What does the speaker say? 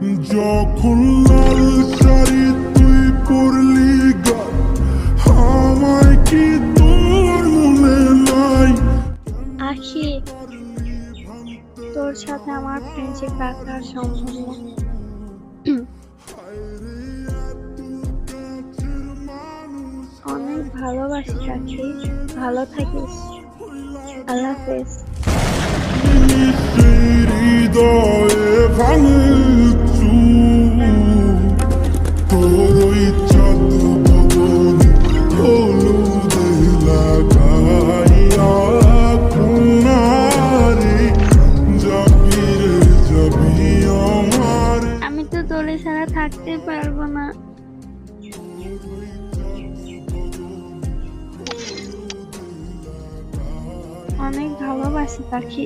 যখন লাল শাড়ি তুই পরলি গান, আমায় কি তোর মনে নাই? আখি, তোর সাথে আমার ফ্রেন্ডশিপ রাখা সম্ভব না। অনেক ভালোবাসি আখি, ভালো থাকিস। আল্লাহ হাফেজ। সেই হৃদয়ে ভাঙচু তোর ওই চাঁদ বদন হলুদে লাগাইয়া কোনারে যাবি রে যাবি আমার। আমি তো তোরে ছাড়া থাকতে পারবো না। অনেক ভালোবাসি পাখি।